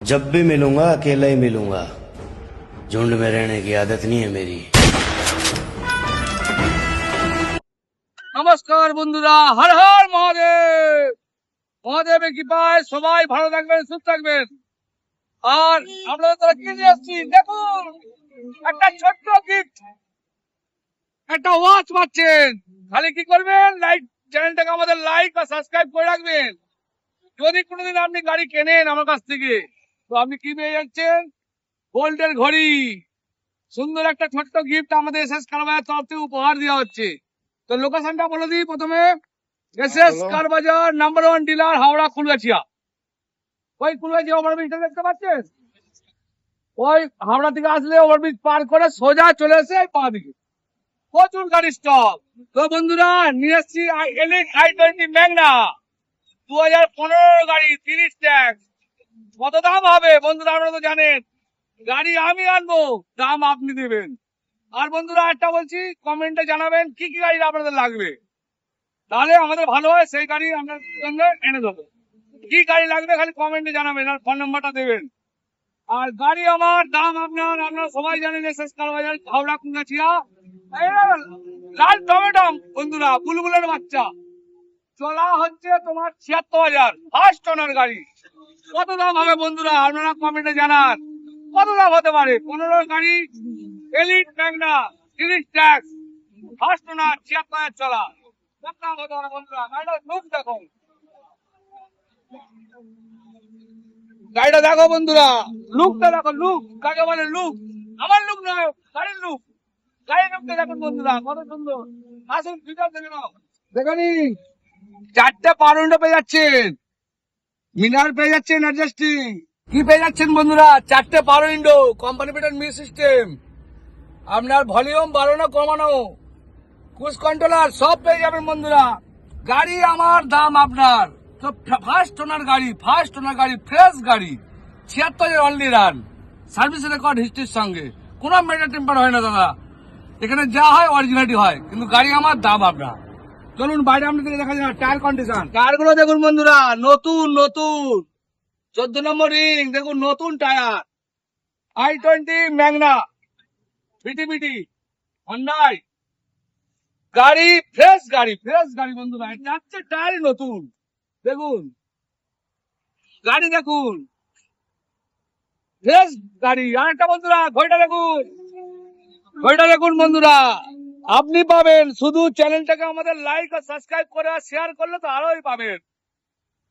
जब भी मिलूंगा अकेला ही मिलूंगा। झुंड में रहने की आदत नहीं है मेरी। নমস্কার বন্ধুরা, হর হর মহাদেব। মহাদেবের কৃপায় সবাই ভালো থাকবেন, সুস্থ থাকবেন। আর আপনাদের তারা কি নিয়ে আসছি দেখুন, একটা ছোট্ট গিফট, একটা ওয়াচ পাচ্ছেন। খালি কি করবেন, লাইক চ্যানেলটাকে আমাদের লাইক বা সাবস্ক্রাইব করে রাখবেন। যদি কোনোদিন আপনি গাড়ি কেনেন আমার কাছ থেকে, তো আপনি কি পেয়ে যাচ্ছেন, গোল্ডের ঘড়ি। সুন্দর একটা ছোট্ট গিফট আমাদের এসএস কার বাজার তরফ থেকে উপহার দেওয়া হচ্ছে। তো লোকেশনটা বলে দিই প্রথমে, এসএস কার বাজার নাম্বার 1 ডিলার, হাওড়া কুলগাছিয়া। ওই কুলগাছিয়া ওভারব্রিজটা দেখতে পাচ্ছেন, ওই হাওড়া থেকে আসলে ওভারব্রিজ পার করে সোজা চলে এসে পা দিকে প্রচুর গাড়ি স্টক। তো বন্ধুরা নিয়ে এসছি এলিট i20 ম্যাগনা 2015 গাড়ি, 30 ট্যাক্স। কত দাম হবে বন্ধুরা আপনারা তো জানেন, গাড়ি আমি আনবো, দাম আপনি দেবেন। আর বন্ধুরা একটা বলছি, কমেন্টে জানাবেন কি কি গাড়ি আপনাদের লাগবে, তাহলে আমাদের ভালো হয়, সেই গাড়ি আমরা এনে দেবো। কি গাড়ি লাগবে খালি কমেন্টে জানাবেন আর ফোন নাম্বারটা দেবেন। আর গাড়ি আমার, দাম আপনার, আপনারা সবাই জানেন এসএস কার বাজার, হাওড়া কুলগাছিয়া। লাল টমেটো বন্ধুরা, বুলবুলের বাচ্চা, চলা হচ্ছে তোমার 76,000, ফার্স্ট ওনার গাড়ি। কত দাম হবে বন্ধুরা আপনারা কমেন্টে জানান, কত দাম হতে পারে। 15 গাড়ি, elite Magna, 30 tax, first owner, 76,000 চলা। কত দাম হতে পারে বন্ধুরা, গাড়িটা লুক দেখো, গাড়িটা দেখো বন্ধুরা, লুকটা দেখো, লুক কাকে বলে, লুক আমার লুক নয়, গাড়ির লুক। গাড়ির লুকটা দেখুন বন্ধুরা, কত সুন্দর। আসুন ভিতর দেখে নাও, দেখনি 4টে পাওয়ার উইন্ডো পেয়ে যাচ্ছেন, মিনার পেয়ে যাচ্ছেন, অ্যাডজাস্টিং কি পেয়ে যাচ্ছেন বন্ধুরা, 4টে power window, company fitted music system, আপনার ভলিউম বাড়ানো কমানো, ক্রুজ কন্ট্রোলার সব পেয়ে যাবেন বন্ধুরা। গাড়ি আমার, দাম আপনার। তো ফার্স্ট ওনার গাড়ি, ফার্স্ট ওনার গাড়ি, ফ্রেশ গাড়ি, 76,000 অনলি রান, সার্ভিস রেকর্ড হিস্ট্রির সঙ্গে। কোনো মেটার টেম্পার হয় না দাদা, এখানে যা হয় অরিজিনালিটি হয়, কিন্তু গাড়ি আমার, দাম আপনার। চলুন বাইরে আপনাদের দেখা যায় টায়ার কন্ডিশন। টায়ার গুলো দেখুন বন্ধুরা, নতুন নতুন, 14 নম্বর রিং দেখুন, নতুন টায়ার, i20 ম্যাগনা, বিটি হন্ডাই গাড়ি, ফ্রেশ গাড়ি, ফ্রেশ গাড়ি বন্ধুরা, যাচ্ছে টায়ার নতুন। দেখুন গাড়ি, দেখুন ফ্রেশ গাড়ি। আর একটা বন্ধুরা ঘড়িটা দেখুন, ঘড়িটা দেখুন বন্ধুরা, আপনি পাবেন শুধু চ্যানেলটাকে আমাদের লাইক আর সাবস্ক্রাইব করে আর শেয়ার করলে তো আরোই পাবেন।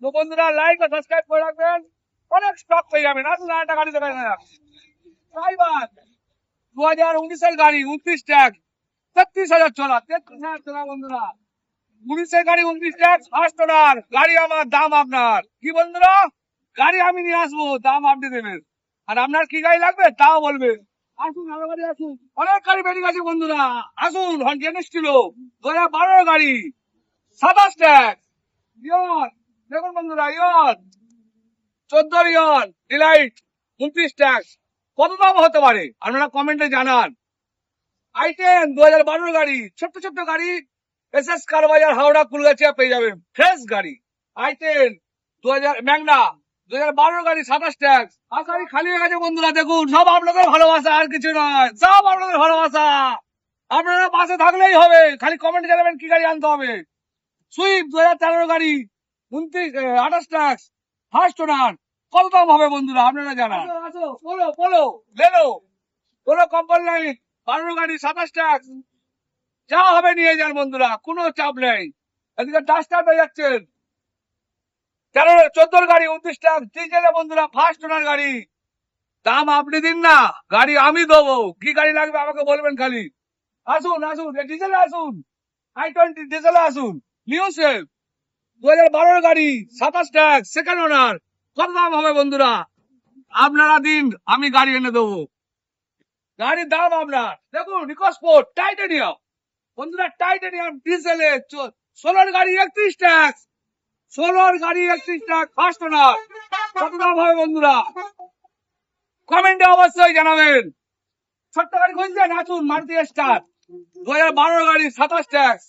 তো বন্ধুরা লাইক আর সাবস্ক্রাইব করে রাখবেন, অনেক স্টক পেয়ে যাবেন। আসুন একটা গাড়ি দেখা যায়, ড্রাইভার 2019 গাড়ি, 29 ট্যাক্স, 33,000 চলা, 33,000 চলা বন্ধুরা। 19 গাড়ি, 29 ট্যাক্স, ফার্স্ট ওনার গাড়ি আমার, দাম আপনার। কি বন্ধুরা, গাড়ি আমি নিয়ে আসবো, দাম আপনি দেবেন। আর আপনার কি গাড়ি লাগবে তাও বলবেন। আসুন আরো গাড়ি, আসুন অনেক গাড়ি বেরিয়ে গেছে বন্ধুরা। আসুন জেনেস ছিল 2012 গাড়ি, 27 ট্যাক্স, ইয়ন দেখুন বন্ধুরা, ইয়ন 14 ইয়ন ডিলাইট, 29 ট্যাক্স। কত দাম হতে পারে আপনারা কমেন্টে জানান। i10 2012 গাড়ি, ছোট্ট ছোট্ট গাড়ি, এসএস কার বাজার, হাওড়া কুলগাছিয়া পেয়ে যাবেন, ফ্রেশ গাড়ি। i10 2000 ম্যাগনা 2012 গাড়ি, 27 ট্যাক্স। আর গাড়ি খালি হয়ে গেছে বন্ধুরা, দেখুন সব আপনাদের ভালোবাসা, আর কিছু নয়, সব আপনাদের ভালোবাসা। আপনারা পাশে থাকলেই হবে, খালি কমেন্টে জানাবেন কি গাড়ি আনতে হবে। সুইফট 2013 গাড়ি, 28 ট্যাক্স, ফার্স্ট ওনার। কত দাম হবে বন্ধুরা আপনারা জানান। বলো বলো, লেলো কোনো কোম্পানি নাই, 12 গাড়ি, 27 ট্যাক্স, যা হবে নিয়ে যান বন্ধুরা, কোনো চাপ নেই। এদিকে ডাস্টার পেয়ে যাচ্ছেন, 14 গাড়ি, 29 ট্যাক্স, ডিজেলে বন্ধুরা, ফার্স্ট ওনার গাড়ি, দাম আপনি দিন না, গাড়ি আমি দেবো। কি গাড়ি লাগবে আমাকে বলবেন খালি। আসুন আসুন, ডিজেলে আসুন, i20 ডিজেলে আসুন, নিউ সেফ 2012 গাড়ি, 27 ট্যাক্স, সেকেন্ড ওনার। কত দাম হবে বন্ধুরা আপনারা দিন, আমি গাড়ি এনে দেবো। গাড়ির দাম আপনার। দেখুন ইকোস্পোর্ট টাইটানিয়াম বন্ধুরা, টাইটানিয়াম ডিজেলে 16 গাড়ি, 31 ট্যাক্স, 16 গাড়ি, 31 ট্যাক্স, ফার্স্ট ওনার। কত দাম হবে বন্ধুরা কমেন্টে অবশ্যই জানাবেন। ছোট্ট গাড়ি খুঁজছেন, আসুন মারুতি স্টার 2012 গাড়ি, 27 ট্যাক্স,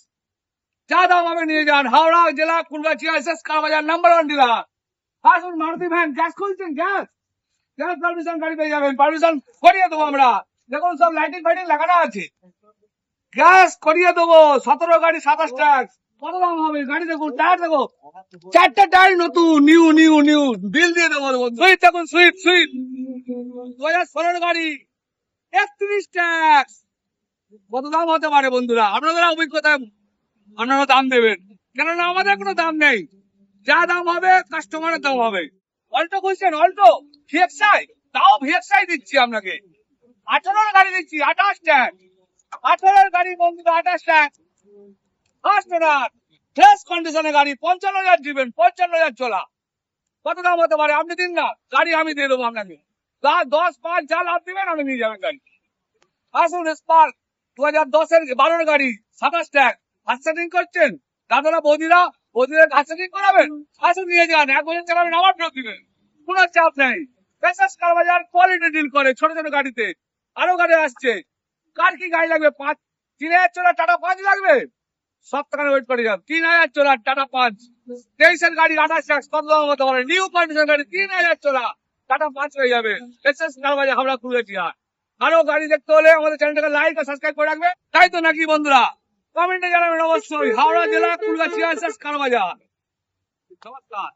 যা দাম হবে নিয়ে যান। হাওড়া জেলা কুলগাছিয়া, এসএস কার বাজার নাম্বার 1 ডিলার। আসুন মারুতি ভ্যান, গ্যাস খুঁজছেন, গ্যাস গ্যাস পারমিশন গাড়ি পেয়ে যাবেন, পারমিশন করিয়ে দেবো আমরা। দেখুন সব লাইটিং ফাইটিং লাগানো আছে, গ্যাস করিয়ে দেবো। 17 গাড়ি 27 ট্যাক্স। কত দাম হবে গাড়ি? দেখুন টায়ার দেখো, 4টে টায়ার নতুন, নিউ নিউ নিউ, বিল দিয়ে দেবো। সুইট দেখুন, সুইট সুইট 2016 গাড়ি 31 ট্যাক্স। কত দাম হতে পারে বন্ধুরা? আপনারা অভিজ্ঞতায় আপনারা দাম দেবেন, কেননা আমাদের কোনো দাম নেই। যা দাম হবে কাস্টমারের দাম হবে। অল্টো খুঁজছেন? অল্টো ভিএক্সআই, তাও ভিএক্সআই দিচ্ছি আপনাকে। 18 গাড়ি দিচ্ছি 28 ট্যাক্স। 18 গাড়ি বন্ধুরা 28 ট্যাক্স। ফার্স্ট ওনার, ফ্রেশ কন্ডিশনের গাড়ি, 55,000 দিবেন, 55,000 চলা। কত দাম হতে পারে? আপনি দিন না, গাড়ি আমি দিয়ে দেবো আপনাকে। 10-5 যা লাভ দিবেন আপনি নিয়ে যাবেন গাড়ি। আসুন স্পার্ক 2010-এর 12 গাড়ি 27 ট্যাক্স। হাত সেটিং করছেন দাদারা, বৌদিরা হাত সেটিং করাবেন, আসুন নিয়ে যান। 1 বছর চালাবেন, আবার ফেরত দিবেন, কোনো চাপ নেই। বেশাস কার বাজার কোয়ালিটি ডিল করে ছোট ছোট গাড়িতে। আরো গাড়ি আসছে। কার কি গাড়ি লাগবে? 3,000 চলা টাটা 5 লাগবে, সপ্তাহে ওয়েট করে যান। 3,000 চলা টাটা 5, 23-এর গাড়ি 28 ট্যাক্স। কত দাম হতে পারে? নিউ কন্ডিশন গাড়ি 3,000 চলা টাটা 5 হয়ে যাবে। বেশাস কার বাজার হাওড়া কুড়িয়া। আরো গাড়ি দেখতে হলে আমাদের চ্যানেলটাকে লাইক আর সাবস্ক্রাইব করে রাখবে, তাই তো নাকি বন্ধুরা? কমেন্টে জানাবেন অবশ্যই। হাওড়া জেলা কুড়িয়া কার বাজার। নমস্কার।